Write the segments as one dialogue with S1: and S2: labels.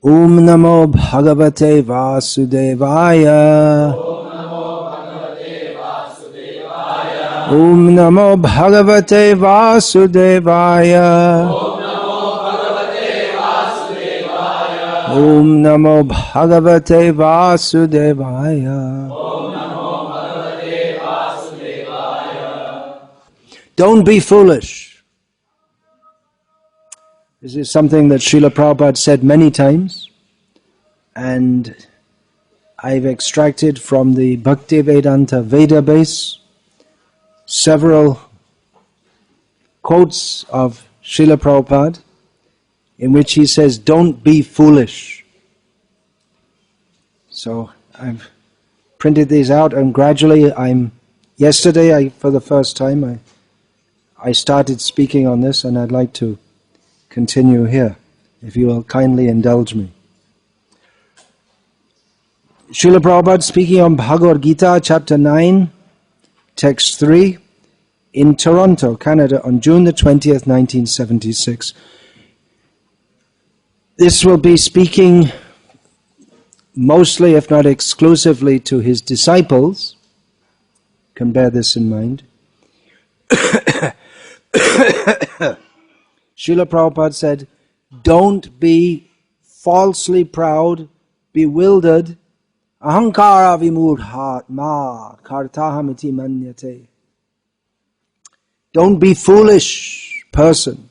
S1: Om Namo Bhagavate Vasudevaya. Om Namo Bhagavate Vasudevaya. Om Namo Bhagavate Vasudevaya. Don't be foolish. This is something that Srila Prabhupada said many times, and I've extracted from the Bhaktivedanta Veda base several quotes of Srila Prabhupada in which he says, don't be foolish. So I've printed these out, and gradually yesterday for the first time I started speaking on this, and I'd like to continue here, if you will kindly indulge me. Srila Prabhupada speaking on Bhagavad Gita, chapter 9, text 3, in Toronto, Canada, on June the 20th, 1976. This will be speaking mostly, if not exclusively, to his disciples. You can bear this in mind. Srila Prabhupada said, don't be falsely proud, bewildered, ahankara vimurhatma kartahamiti manyate. Don't be foolish, person,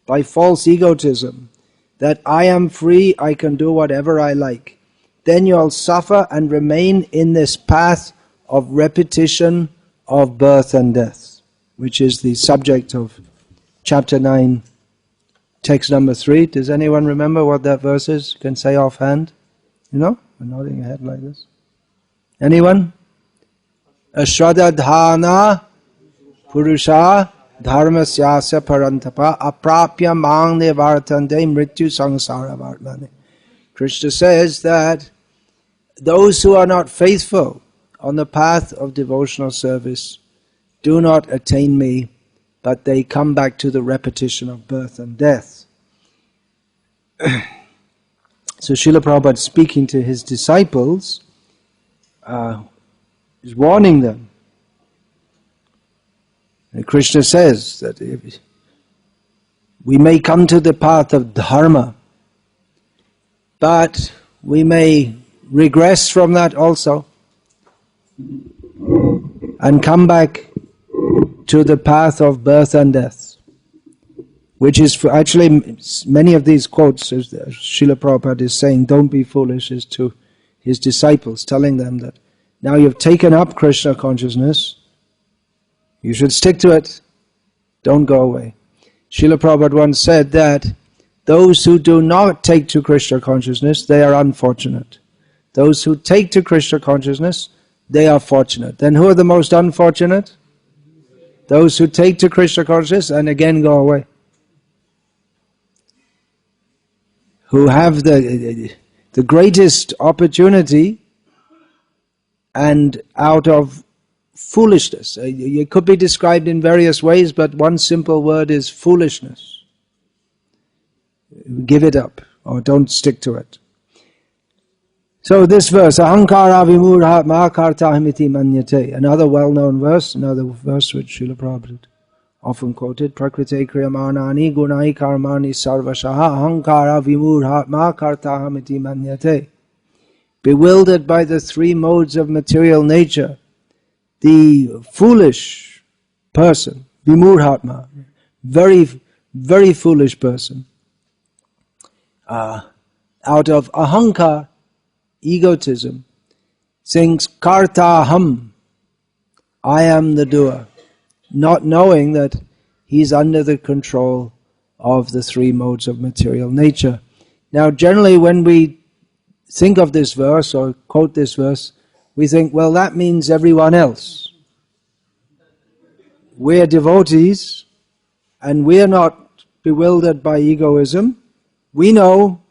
S1: by false egotism, that I am free, I can do whatever I like. Then you'll suffer and remain in this path of repetition of birth and death, which is the subject of chapter 9, text number 3. Does anyone remember what that verse is? You can say offhand. You know? I'm nodding your head like this. Anyone? Ashradadhana Purusha Dharmasyasya Parantapa Aprapya Mang Nevartande Mrityu Sangsara Vartmane. Krishna says that those who are not faithful on the path of devotional service do not attain me, but they come back to the repetition of birth and death. So Srila Prabhupada, speaking to his disciples, is warning them. And Krishna says that we may come to the path of dharma, but we may regress from that also and come back to the path of birth and death, which is actually many of these quotes, as Srila Prabhupada is saying, don't be foolish, is to his disciples, telling them that now you've taken up Krishna consciousness, you should stick to it, don't go away. Srila Prabhupada once said that those who do not take to Krishna consciousness, they are unfortunate. Those who take to Krishna consciousness, they are fortunate. Then who are the most unfortunate? Those who take to Krishna consciousness and again go away. Who have the greatest opportunity and out of foolishness. It could be described in various ways, but one simple word is foolishness. Give it up or don't stick to it. So this verse, ahankara vimurhatma kartahamiti manyate, another well-known verse, another verse which Srila Prabhupada often quoted, prakrite kriyamanani gunai karmani sarvashaha ahankara vimurhatma kartahamiti manyate. Bewildered by the three modes of material nature, the foolish person, vimurhatma, very, very foolish person, out of ahankar, egotism, thinks kartaham, I am the doer, not knowing that he's under the control of the three modes of material nature. Now generally when we think of this verse or quote this verse, we think, well, that means everyone else. We're devotees and we're not bewildered by egoism. We know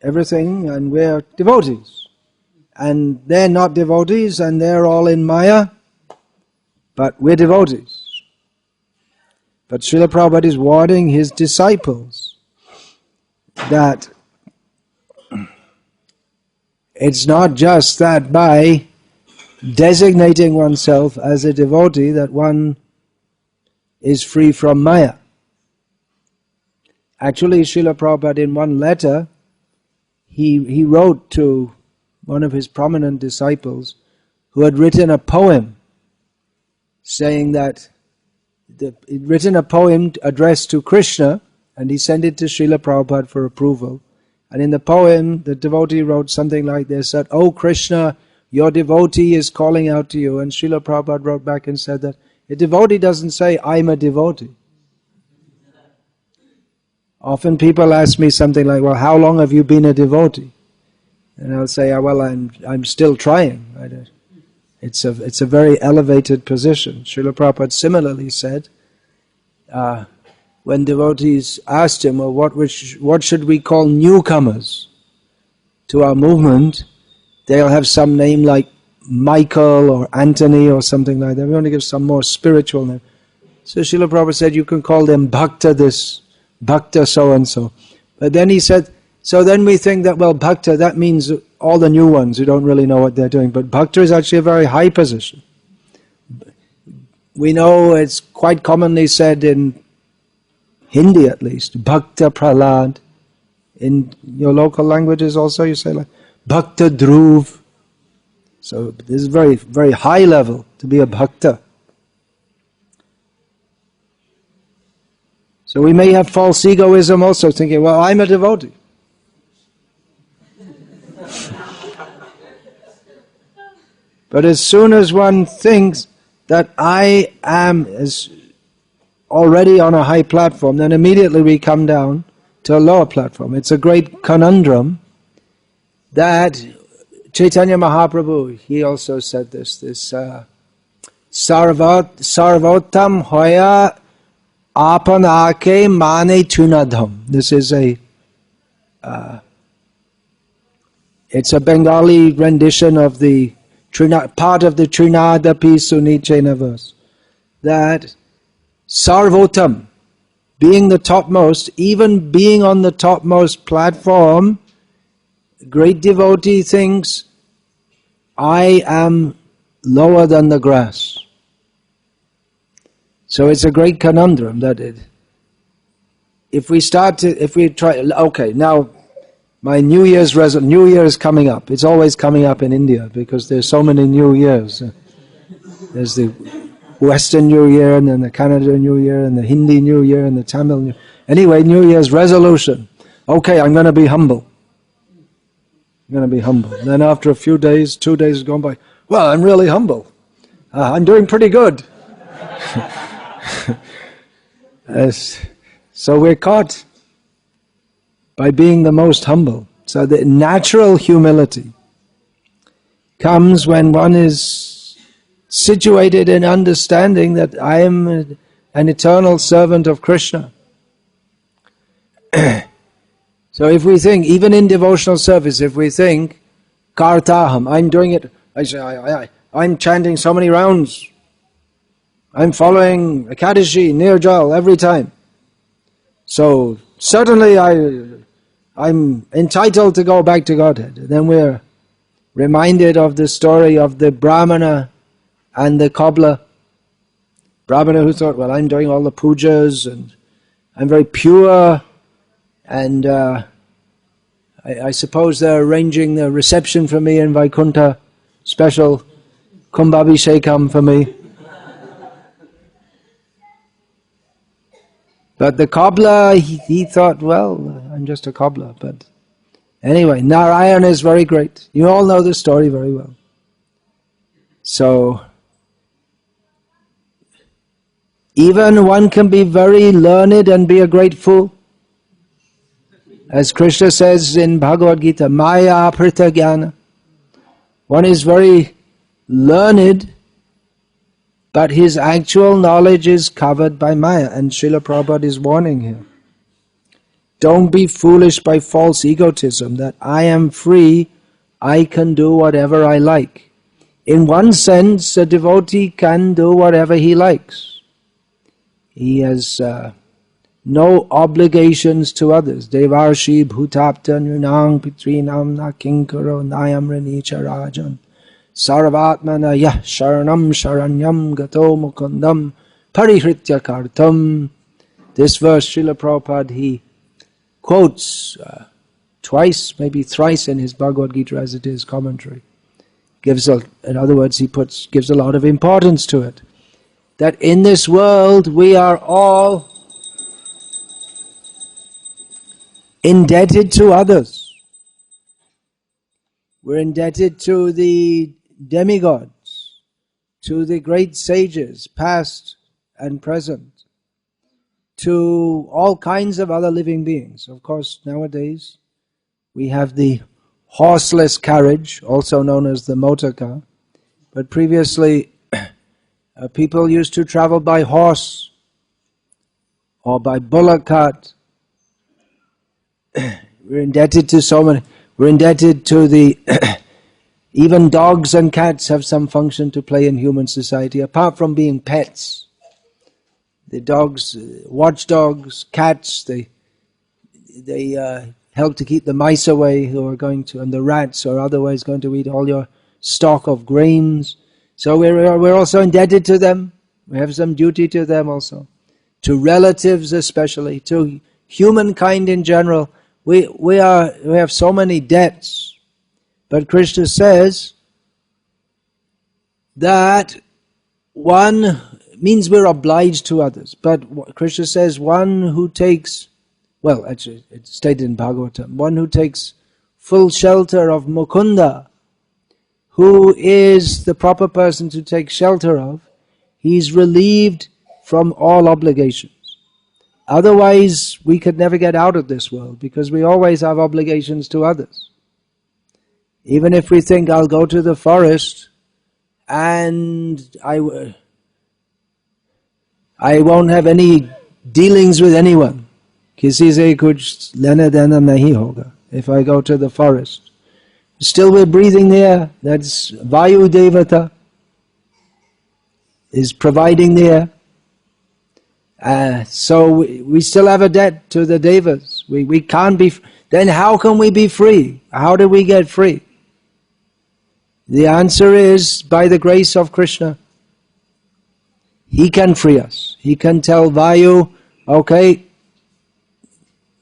S1: everything and we're devotees. And they're not devotees and they're all in Maya, but we're devotees. But Srila Prabhupada is warning his disciples that it's not just that by designating oneself as a devotee that one is free from Maya. Actually, Srila Prabhupada in one letter, he wrote to one of his prominent disciples who had written a poem saying that he'd written a poem addressed to Krishna, and he sent it to Srila Prabhupada for approval. And in the poem, the devotee wrote something like this, that, "Oh Krishna, your devotee is calling out to you." And Srila Prabhupada wrote back and said that a devotee doesn't say, "I'm a devotee." Often people ask me something like, "Well, how long have you been a devotee?" And I'll say, "Well, I'm still trying." It's a very elevated position. Srila Prabhupada similarly said, when devotees asked him, "Well, what should we call newcomers to our movement?" They'll have some name like Michael or Anthony or something like that. We want to give some more spiritual name. So Srila Prabhupada said, you can call them Bhakta this, Bhakta so-and-so. But then he said, so then we think that, well, Bhakta, that means all the new ones who don't really know what they're doing. But Bhakta is actually a very high position. We know it's quite commonly said in Hindi at least, Bhakta Prahlad. In your local languages also you say like, Bhakta Dhruv. So this is very, very high level to be a Bhakta. So we may have false egoism also, thinking, well, I'm a devotee. But as soon as one thinks that I am already on a high platform, then immediately we come down to a lower platform. It's a great conundrum that Chaitanya Mahaprabhu, he also said this Sarvotam hoya apanake mane tunadham. This is it's a Bengali rendition of the part of the Trinadapi Sunichena verse. That Sarvotam, being the topmost, even being on the topmost platform, great devotee thinks, I am lower than the grass. So it's a great conundrum that if we try, okay, now my New Year is coming up. It's always coming up in India because there's so many New Years. There's the Western New Year and then the Kannada New Year and the Hindi New Year and the Tamil New Year. Anyway, New Year's resolution. Okay, I'm going to be humble. I'm going to be humble. And then after a few days, 2 days has gone by, well, I'm really humble. I'm doing pretty good. So we're caught by being the most humble. So the natural humility comes when one is situated in understanding that I am an eternal servant of Krishna. So if we think, even in devotional service, if we think, Kartaham, I'm doing it, I say, I'm chanting so many rounds, I'm following Ekadashi, Nirjal every time. So certainly I'm entitled to go back to Godhead. Then we're reminded of the story of the Brahmana and the cobbler. Brahmana who thought, well, I'm doing all the pujas and I'm very pure, and I suppose they're arranging the reception for me in Vaikuntha, special Kumbhabhishekam for me. But the cobbler, he thought, well, I'm just a cobbler. But anyway, Narayana is very great. You all know the story very well. So, even one can be very learned and be a great fool. As Krishna says in Bhagavad Gita, Maya Prita Jnana. One is very learned, but his actual knowledge is covered by Maya. And Srila Prabhupada is warning here. Don't be foolish by false egotism that I am free, I can do whatever I like. In one sense, a devotee can do whatever he likes. He has no obligations to others. Devarshi bhutapta nrinang pitrinam na kinkaro nayam ranicha rajan. Sarvatmana yah sharanam sharanyam gato mukundam parihritya kartam. This verse, Srila Prabhupada, he quotes twice, maybe thrice in his Bhagavad Gita as it is commentary. In other words, he gives a lot of importance to it. That in this world we are all indebted to others. We're indebted to the demigods, to the great sages, past and present, to all kinds of other living beings. Of course, nowadays we have the horseless carriage, also known as the motor car, but previously people used to travel by horse or by bullock cart. We're indebted to so many. We're indebted to the even dogs and cats have some function to play in human society apart from being pets. The dogs, watchdogs, cats, they help to keep the mice away who are going to, and the rats are otherwise going to eat all your stock of grains. So we're also indebted to them. We have some duty to them also, to relatives especially, to humankind in general. We have so many debts, but Krishna says that one means we're obliged to others. But Krishna says one who takes, well, actually it's stated in Bhagavatam, one who takes full shelter of Mukunda, who is the proper person to take shelter of, he's relieved from all obligations. Otherwise, we could never get out of this world because we always have obligations to others. Even if we think, I'll go to the forest and I won't have any dealings with anyone. Kisi se kuch lena dena nahi hoga. If I go to the forest, still we're breathing the air. That's Vayu Devata is providing the air. So we still have a debt to the Devas. We can't be. Then how can we be free? How do we get free? The answer is by the grace of Krishna. He can free us. He can tell Vayu, okay,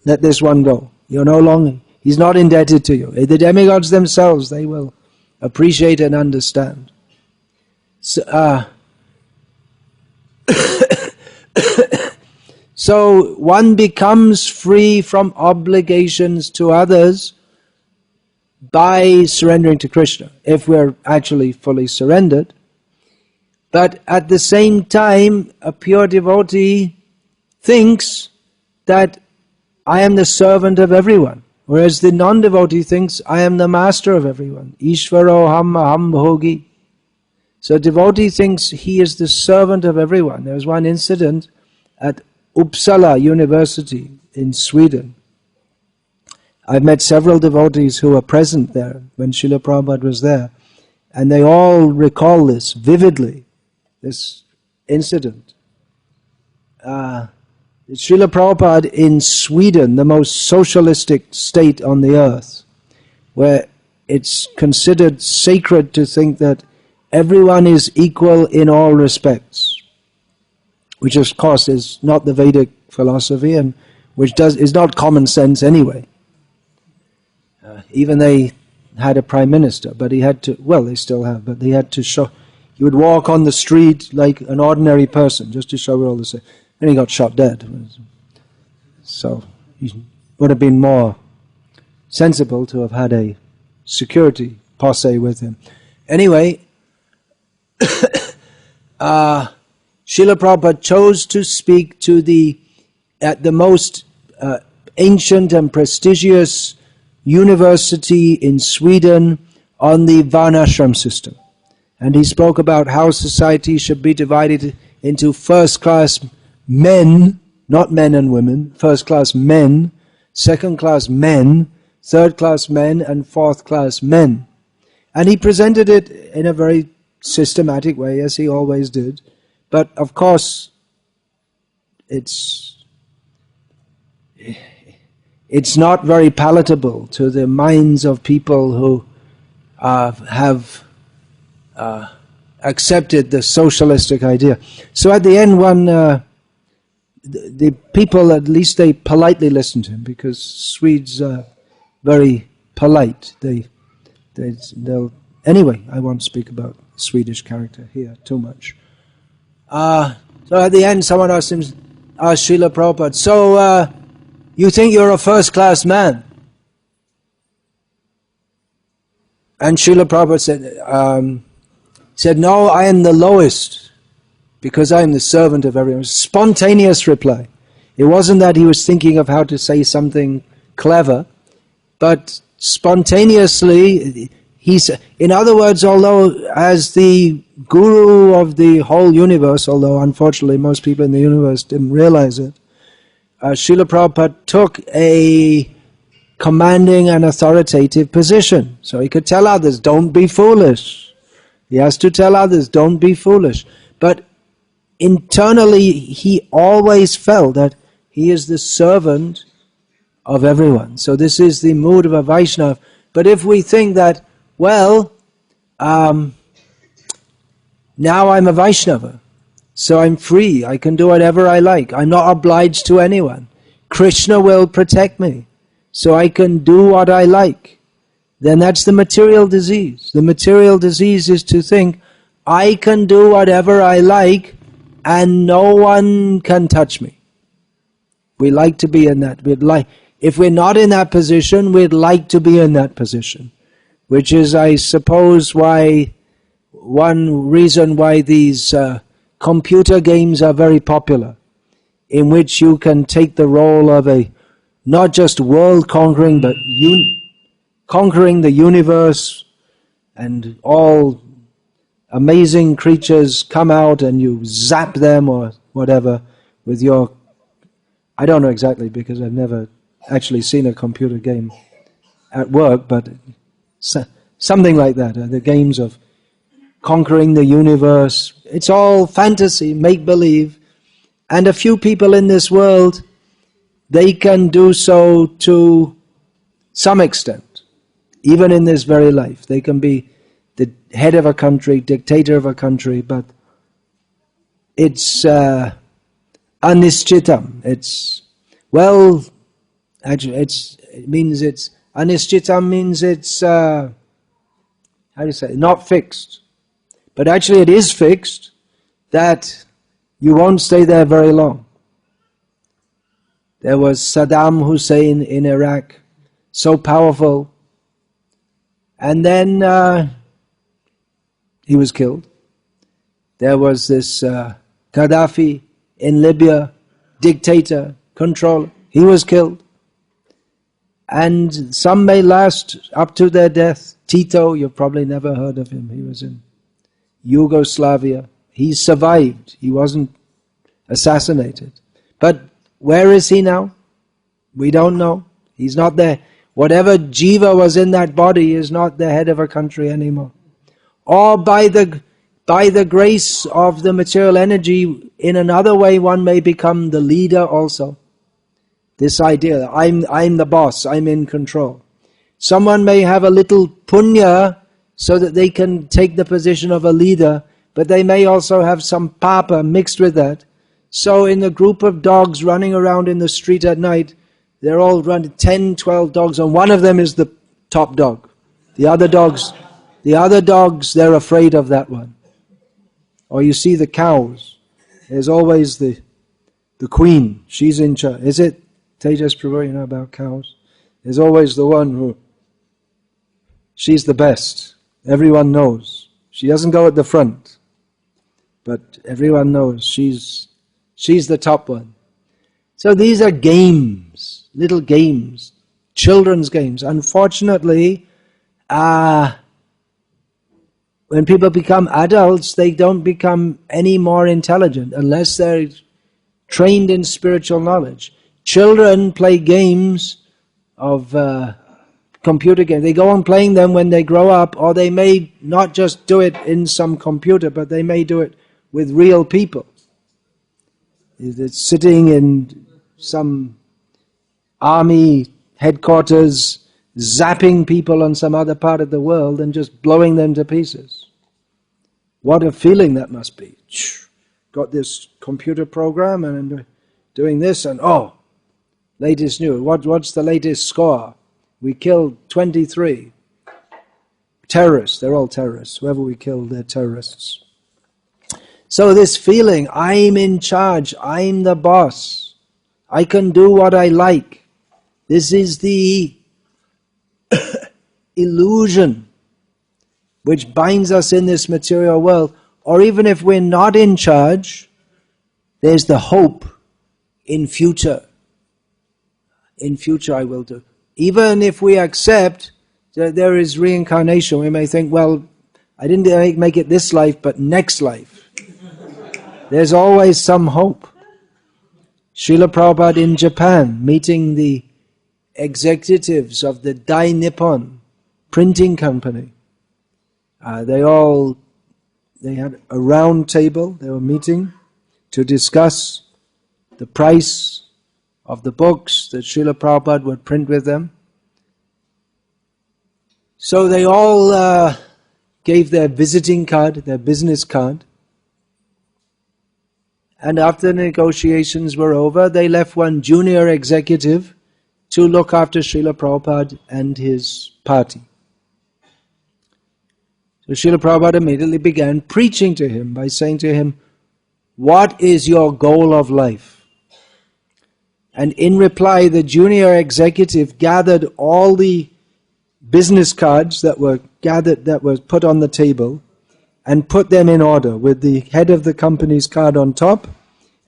S1: let this one go. You're no longer. He's not indebted to you. The demigods themselves, they will appreciate and understand. So, so one becomes free from obligations to others by surrendering to Krishna, if we're actually fully surrendered. But at the same time, a pure devotee thinks that I am the servant of everyone, whereas the non-devotee thinks I am the master of everyone. Ishvaro ham aham bhogi. So devotee thinks he is the servant of everyone. There was one incident at Uppsala University in Sweden. I've met several devotees who were present there when Srila Prabhupada was there, and they all recall this vividly, this incident. Srila Prabhupada in Sweden, the most socialistic state on the earth, where it's considered sacred to think that everyone is equal in all respects, which of course is not the Vedic philosophy and which is not common sense anyway. Even they had a prime minister, but he had to, well, they still have, but they had to show, he would walk on the street like an ordinary person just to show we're all the same. And he got shot dead. So it would have been more sensible to have had a security posse with him. Anyway, Srila Prabhupada chose to speak to at the most ancient and prestigious university in Sweden on the Varnashram system. And he spoke about how society should be divided into first-class men, not men and women, first-class men, second-class men, third-class men, and fourth-class men. And he presented it in a very systematic way, as he always did. But of course, it's it's not very palatable to the minds of people who have accepted the socialistic idea. So at the end, the people, at least they politely listen to him, because Swedes are very polite. They'll anyway. I won't speak about Swedish character here too much. So at the end, someone asked Srila Prabhupada, so you think you're a first-class man? And Srila Prabhupada said, no, I am the lowest, because I am the servant of everyone. Spontaneous reply. It wasn't that he was thinking of how to say something clever, but spontaneously, in other words, although as the guru of the whole universe, although unfortunately most people in the universe didn't realize it, Srila Prabhupada took a commanding and authoritative position. So he could tell others, don't be foolish. He has to tell others, don't be foolish. But internally, he always felt that he is the servant of everyone. So this is the mood of a Vaishnava. But if we think that, well, now I'm a Vaishnava, so I'm free, I can do whatever I like, I'm not obliged to anyone, Krishna will protect me, so I can do what I like, then that's the material disease. The material disease is to think, I can do whatever I like, and no one can touch me. We like to be in that. If we're not in that position, we'd like to be in that position. Which is, I suppose, one reason why these computer games are very popular, in which you can take the role of not just world conquering, but conquering the universe, and all amazing creatures come out and you zap them or whatever with your... I don't know exactly, because I've never actually seen a computer game at work, but something like that, the games of conquering the universe. It's all fantasy, make-believe. And a few people in this world, they can do so to some extent, even in this very life. They can be the head of a country, dictator of a country, but it's anischitam. Anischitam means it's, how do you say, not fixed. But actually it is fixed that you won't stay there very long. There was Saddam Hussein in Iraq, so powerful, and then he was killed. There was this Gaddafi in Libya, dictator, controller, he was killed. And some may last up to their death. Tito, you've probably never heard of him, he was in Yugoslavia. He survived, he wasn't assassinated. But where is he now? We don't know. He's not there. Whatever jiva was in that body is not the head of a country anymore. Or by the grace of the material energy, in another way one may become the leader also. This idea that I'm the boss, I'm in control. Someone may have a little punya so that they can take the position of a leader, but they may also have some papa mixed with that. So in a group of dogs running around in the street at night, they're all running 10, 12 dogs, and one of them is the top dog. The other dogs, they're afraid of that one. Or you see the cows. There's always the queen. She's in charge. Is it Tejas Prabhu, you know about cows? There's always the one who, she's the best. Everyone knows. She doesn't go at the front, but everyone knows she's the top one. So these are games, little games, children's games. Unfortunately, when people become adults, they don't become any more intelligent unless they're trained in spiritual knowledge. Children play games of computer games. They go on playing them when they grow up, or they may not just do it in some computer, but they may do it with real people. It's sitting in some army headquarters zapping people on some other part of the world and just blowing them to pieces. What a feeling that must be. Got this computer program and doing this and latest news. What's the latest score? We killed 23 terrorists. They're all terrorists. Whoever we killed, they're terrorists. So this feeling, I'm in charge, I'm the boss, I can do what I like. This is the illusion which binds us in this material world. Or even if we're not in charge, there's the hope in future. In future I will do. Even if we accept that there is reincarnation, we may think, well, I didn't make it this life, but next life. There's always some hope. Srila Prabhupada in Japan, meeting the executives of the Dai Nippon printing company. They had a round table, they were meeting to discuss the price of the books that Srila Prabhupada would print with them. So they all gave their visiting card, their business card. And after the negotiations were over, they left one junior executive to look after Srila Prabhupada and his party. So Srila Prabhupada immediately began preaching to him by saying to him, what is your goal of life? And in reply, the junior executive gathered all the business cards that were put on the table and put them in order, with the head of the company's card on top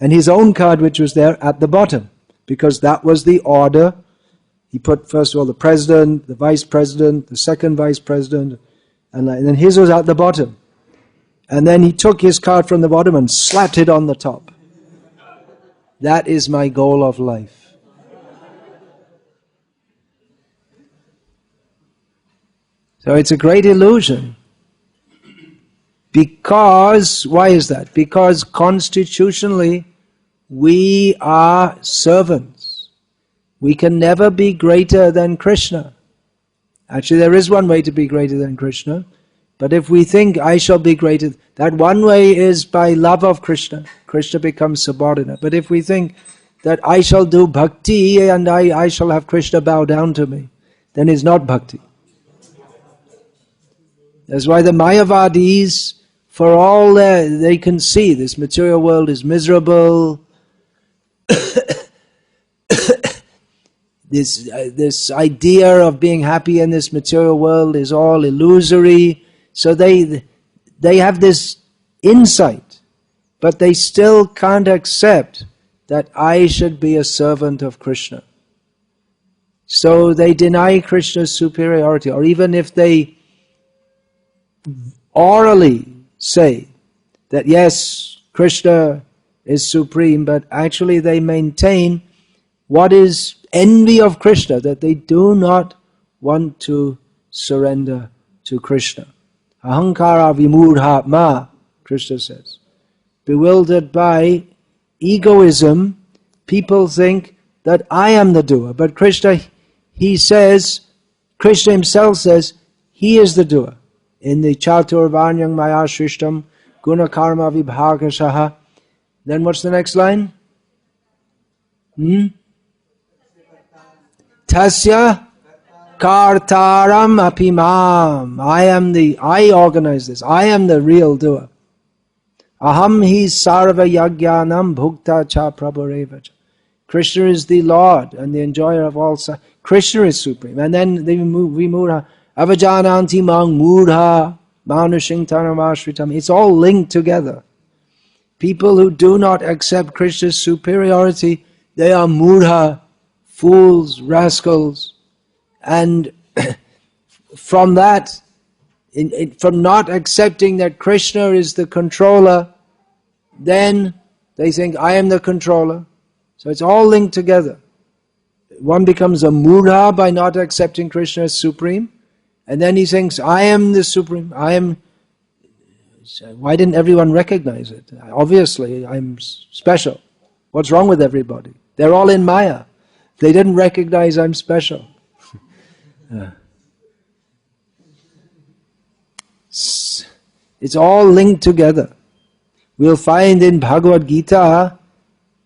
S1: and his own card, which was there, at the bottom, because that was the order. He put, first of all, the president, the vice president, the second vice president, and then his was at the bottom. And then he took his card from the bottom and slapped it on the top. That is my goal of life. So it's a great illusion. Because, why is that? Because constitutionally, we are servants. We can never be greater than Krishna. Actually, there is one way to be greater than Krishna. But if we think, I shall be greater, that one way is by love of Krishna. Krishna becomes subordinate. But if we think that I shall do bhakti and I shall have Krishna bow down to me, then it's not bhakti. That's why the Mayavadis, for all they can see, this material world is miserable. This idea of being happy in this material world is all illusory. So they have this insight, but they still can't accept that I should be a servant of Krishna. So they deny Krishna's superiority, or even if they orally say that yes, Krishna is supreme, but actually they maintain what is envy of Krishna, that they do not want to surrender to Krishna. Ahankara vimurhatma, Krishna says. Bewildered by egoism, people think that I am the doer. But Krishna, Krishna himself says, he is the doer. In the Chaturvanyang Maya Shrishtam Guna Karma Vibhagashaha. Then what's the next line? Tasya Kartaram Apimam. I organize this. I am the real doer. Aham hi sarva yagyanam bhukta cha prabhurevacha. Krishna is the Lord and the enjoyer of all. Krishna is supreme. And then we move Avajananti mang mudha manushintanam ashritam. It's all linked together. People who do not accept Krishna's superiority, they are mudha, fools, rascals. And from that, from not accepting that Krishna is the controller, then they think, I am the controller. So it's all linked together. One becomes a mudha by not accepting Krishna as supreme. And then he thinks, I am the supreme, I am... Why didn't everyone recognize it? Obviously, I'm special. What's wrong with everybody? They're all in Maya. They didn't recognize I'm special. It's all linked together. We'll find in Bhagavad Gita,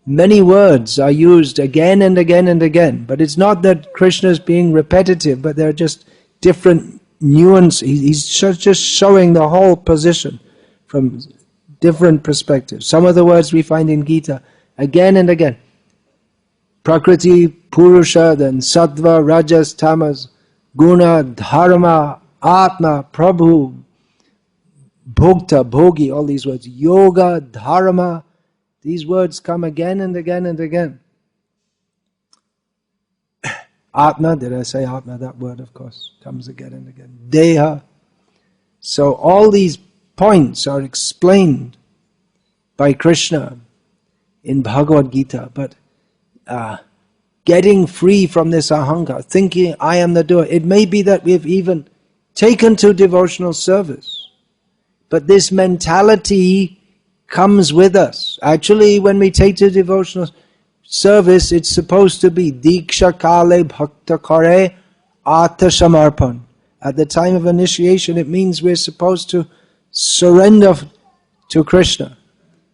S1: many words are used again and again and again. But it's not that Krishna is being repetitive, but they're just different nuances. He's just showing the whole position from different perspectives. Some of the words we find in Gita again and again. Prakriti, Purusha, then Sattva, Rajas, Tamas, Guna, Dharma, Atma, Prabhu, Bhokta, Bhogi, all these words. Yoga, Dharma, these words come again and again and again. Atma, did I say Atma? That word, of course, comes again and again. Deha. So all these points are explained by Krishna in Bhagavad Gita, but getting free from this ahankar, thinking I am the doer. It may be that we've even taken to devotional service, but this mentality comes with us. Actually, when we take to devotional service, it's supposed to be Diksha Kale Bhakta Kare Ata Samarpan. At the time of initiation, it means we're supposed to surrender to Krishna.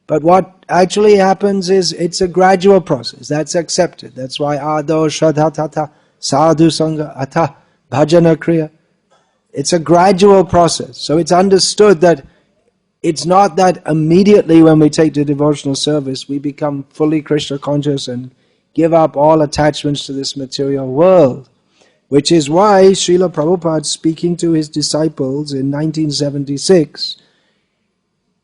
S1: But what actually happens is it's a gradual process. That's accepted. That's why Ado Shradhatata Sadhu Sangha Atha Bhajana Kriya. It's a gradual process. So it's understood that it's not that immediately when we take the devotional service we become fully Krishna conscious and give up all attachments to this material world. Which is why Srila Prabhupada, speaking to his disciples in 1976,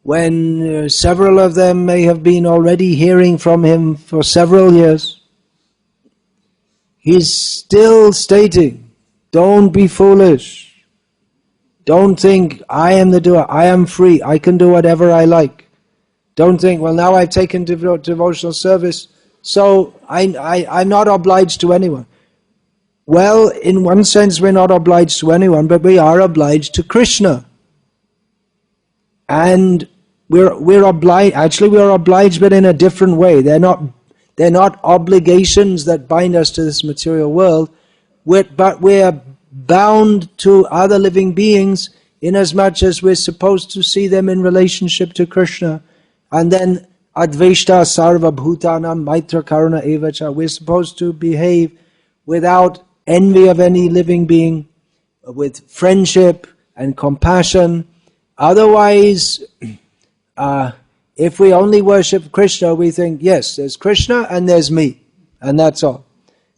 S1: when several of them may have been already hearing from him for several years, he's still stating, don't be foolish. Don't think, I am the doer, I am free, I can do whatever I like. Don't think, well, now I've taken devotional service, so I'm not obliged to anyone. Well, in one sense we're not obliged to anyone, but we are obliged to Krishna. And we're obliged, actually we are obliged, but in a different way. They're not obligations that bind us to this material world, but we're bound to other living beings inasmuch as we're supposed to see them in relationship to Krishna. And then Advaishta Sarva Bhutanam Maitra Karuna Evacha, we're supposed to behave without envy of any living being, with friendship and compassion. Otherwise, if we only worship Krishna, we think, yes, there's Krishna and there's me, and that's all.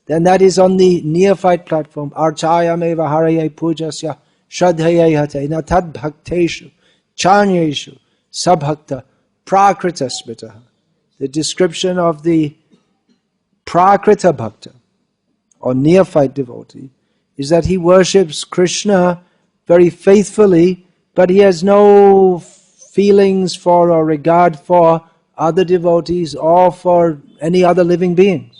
S1: Then that is on the neophyte platform. Archayam eva haraye pujasya shradhaye hate na tad bhakteshu chanyeshu sabhakta prakrita smitaha. The description of the prakrita bhakta, or neophyte devotee, is that he worships Krishna very faithfully, but he has no feelings for or regard for other devotees or for any other living beings.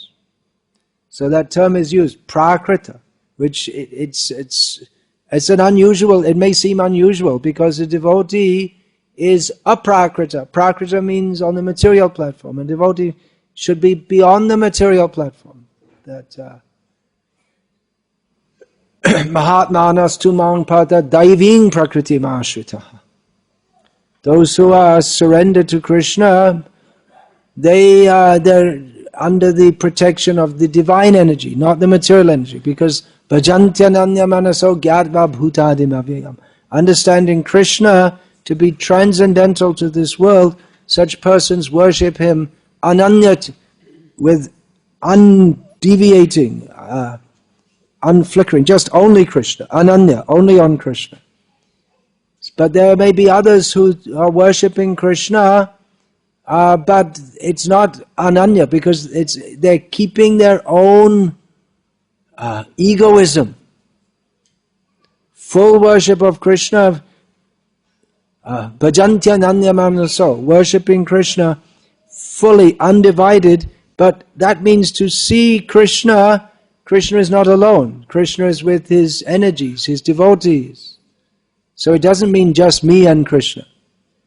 S1: So that term is used, prakrita, which it's an unusual, it may seem unusual because the devotee is aprakrita. Prakrita means on the material platform, and devotee should be beyond the material platform. That Mahatmanas tumang pada daiving prakriti mashritaha. Those who are surrendered to Krishna, they're under the protection of the divine energy, not the material energy, because bhajantyananya manaso gyatva bhutadim avyayam. Understanding Krishna to be transcendental to this world, such persons worship him ananyat, with undeviating, unflickering, just only Krishna, ananya, only on Krishna. But there may be others who are worshipping Krishna, but it's not ananya, because they're keeping their own egoism. Full worship of Krishna, bhajantya nanya manaso, worshipping Krishna fully, undivided, but that means to see Krishna. Krishna is not alone. Krishna is with his energies, his devotees. So it doesn't mean just me and Krishna.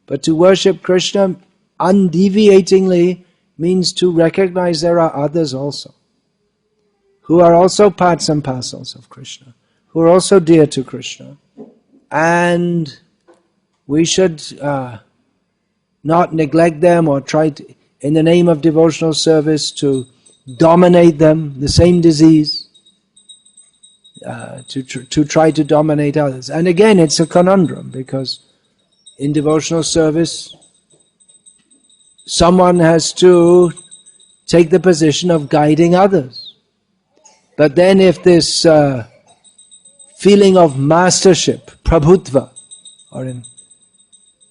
S1: But to worship Krishna undeviatingly means to recognize there are others also. who are also parts and parcels of Krishna, who are also dear to Krishna. And we should not neglect them or try to, in the name of devotional service, to dominate them, the same disease, to try to dominate others. And again, it's a conundrum, because in devotional service, someone has to take the position of guiding others. But then if this feeling of mastership, prabhutva, or in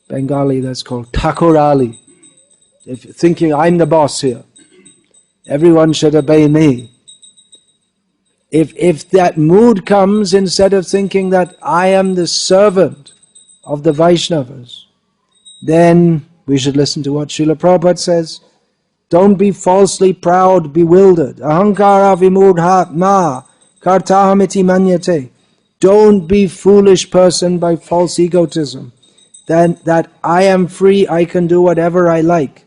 S1: Bengali that's called Thakurali, if thinking I'm the boss here, everyone should obey me. If that mood comes, instead of thinking that I am the servant of the Vaishnavas, then we should listen to what Srila Prabhupada says. Don't be falsely proud, bewildered. Ahankara vimudhatma kartahamiti manyate. Don't be foolish person by false egotism. That I am free, I can do whatever I like.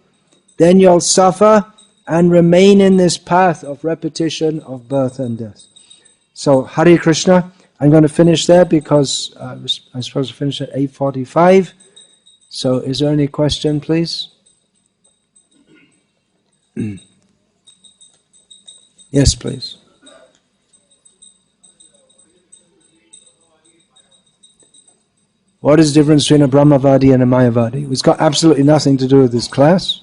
S1: Then you'll suffer and remain in this path of repetition of birth and death. So, Hare Krishna. I'm going to finish there because I'm supposed to finish at 8:45. So, is there any question, please? Yes, please. What is the difference between a Brahmavadi and a Mayavadi? It's got absolutely nothing to do with this class.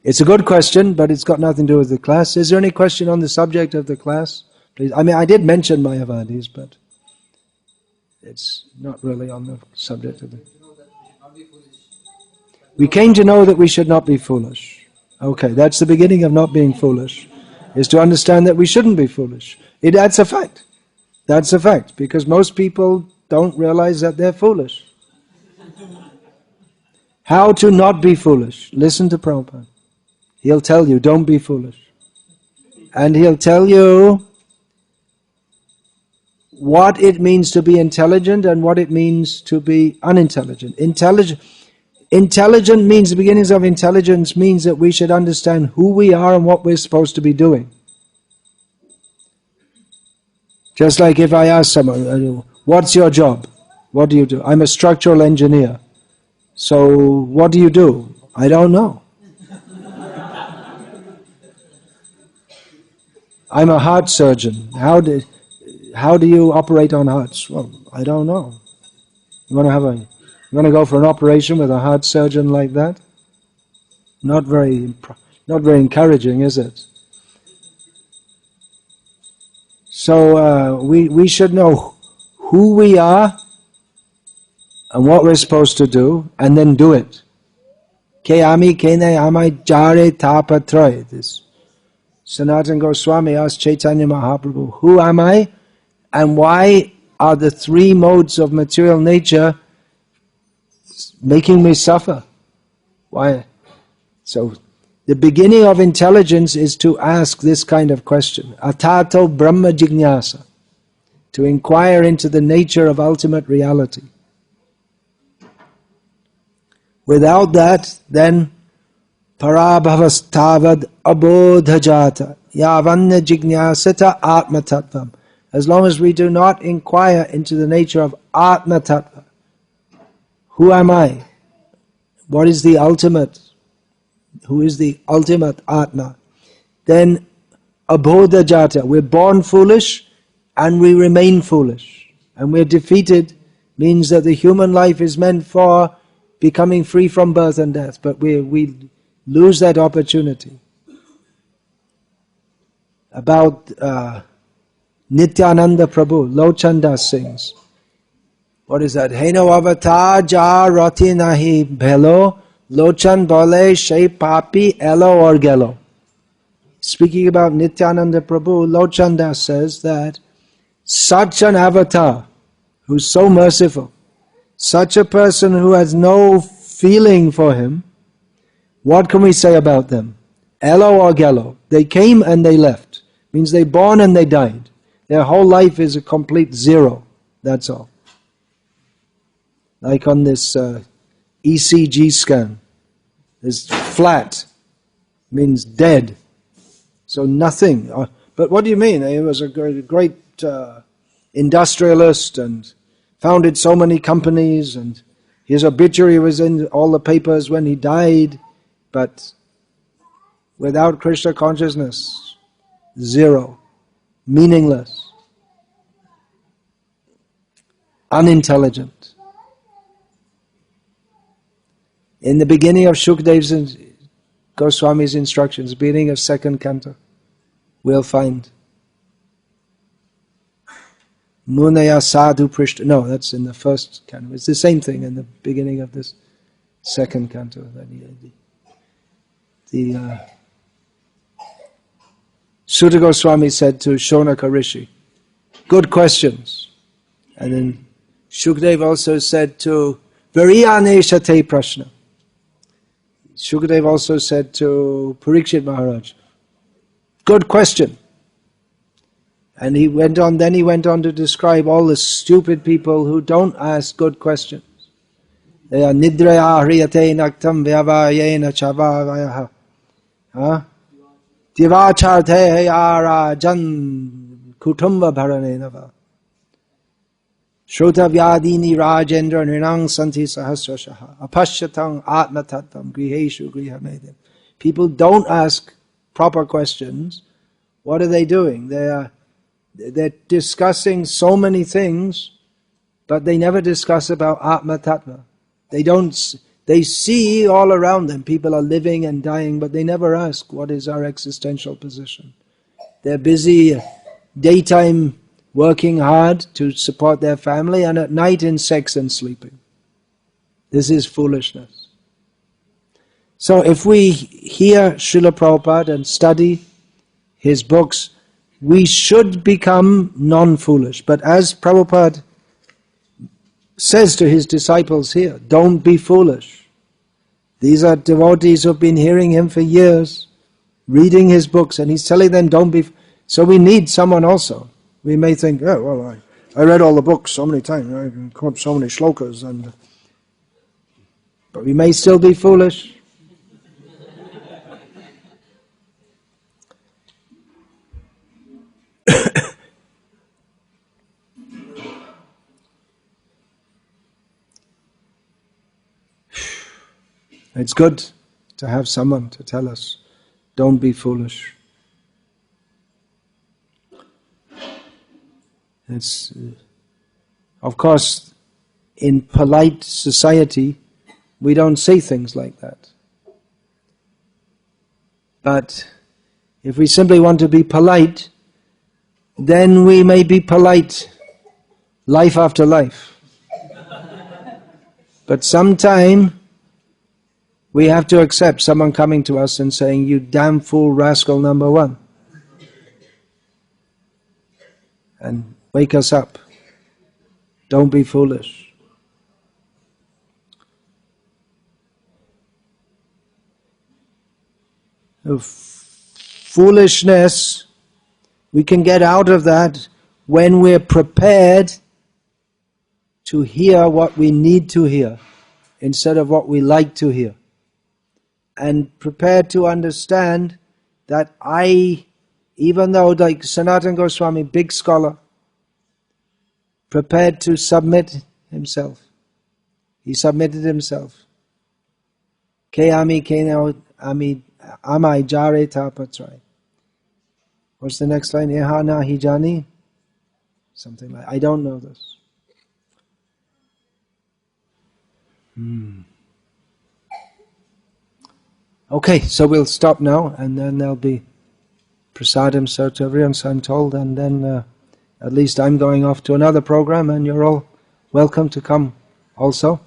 S1: It's a good question, but it's got nothing to do with the class. Is there any question on the subject of the class? Please. I mean, I did mention Mayavadis, but it's not really on the subject of it. We came to know that we should not be foolish. Okay, that's the beginning of not being foolish, is to understand that we shouldn't be foolish. That's a fact. That's a fact, because most people don't realize that they're foolish. How to not be foolish? Listen to Prabhupada. He'll tell you, don't be foolish. And he'll tell you what it means to be intelligent and what it means to be unintelligent. Intelligent means, the beginnings of intelligence means that we should understand who we are and what we're supposed to be doing. Just like if I ask someone, what's your job? What do you do? I'm a structural engineer. So what do you do? I don't know. I'm a heart surgeon. How do you operate on hearts? Well, I don't know. You want to go for an operation with a heart surgeon like that? Not very encouraging, is it? So we should know who we are and what we're supposed to do, and then do it. Ke ami kene amai jare tapatroy. This Sanatana Goswami asked Chaitanya Mahaprabhu, who am I, and why are the three modes of material nature making me suffer? Why? So the beginning of intelligence is to ask this kind of question. Atato Brahma Jignasa. To inquire into the nature of ultimate reality. Without that, then parabhavastavad abodhajata yavanna jignasata atma tattvam. As long as we do not inquire into the nature of atma tattva, who am I? What is the ultimate? Who is the ultimate atma? Then abodhajata, we're born foolish and we remain foolish. And we're defeated, means that the human life is meant for becoming free from birth and death, but we lose that opportunity. About Nityananda Prabhu, Lochanda sings. What is that? Heno avatar ja rati nahi bhelo, Lochan bole shai papi elo or gelo. Speaking about Nityananda Prabhu, Lochanda says that such an avatar who's so merciful, such a person who has no feeling for him, what can we say about them? Elo or Gello. They came and they left. Means they born and they died. Their whole life is a complete zero. That's all. Like on this ECG scan. It's flat. Means dead. So nothing. But But what do you mean? He was a great industrialist and founded so many companies, and his obituary was in all the papers when he died, but without Krishna consciousness, zero, meaningless, unintelligent. In the beginning of Shukadev's Goswami's instructions, beginning of second canto, we'll find Munaya Sadhu Prishta. No, that's in the first canto. It's the same thing in the beginning of this second canto. Sutta Goswami said to Shonaka Rishi, good questions. And then Shukadev also said to Variyanesha Te Prashna. Shukadev also said to Parikshit Maharaj, good question. And he went on to describe all the stupid people who don't ask good questions. They are nidraya hriyate naktam vyavayena chavavayaha. Divacharte arajan kutumba bharanenava. Shrotavyadini rajendra nrinang santi sahasrashaha. Apashyatang atmatatam griheshu grihamedim. People don't ask proper questions. What are they doing? They're discussing so many things, but they never discuss about Atma Tattva. They see all around them, people are living and dying, but they never ask, what is our existential position? They're busy daytime working hard to support their family, and at night in sex and sleeping. This is foolishness. So if we hear Srila Prabhupada and study his books, we should become non-foolish. But as Prabhupada says to his disciples here, don't be foolish. These are devotees who have been hearing him for years, reading his books, and he's telling them don't be... So we need someone also. We may think, oh, well, I read all the books so many times, I can come up so many shlokas, but we may still be foolish. It's good to have someone to tell us, don't be foolish. It's, of course, in polite society, we don't say things like that. But if we simply want to be polite, then we may be polite life after life. But sometime we have to accept someone coming to us and saying, you damn fool rascal number one. And wake us up. Don't be foolish. Foolishness, we can get out of that when we're prepared to hear what we need to hear instead of what we like to hear. And prepared to understand that even though like Sanatana Goswami, big scholar, prepared to submit himself. He submitted himself. Ke ami amai jare tapatrai. What's the next line? Ehana hijani? Something like, I don't know this. Okay, so we'll stop now, and then there'll be prasadam served to everyone, so I'm told, and then at least I'm going off to another program, and you're all welcome to come also.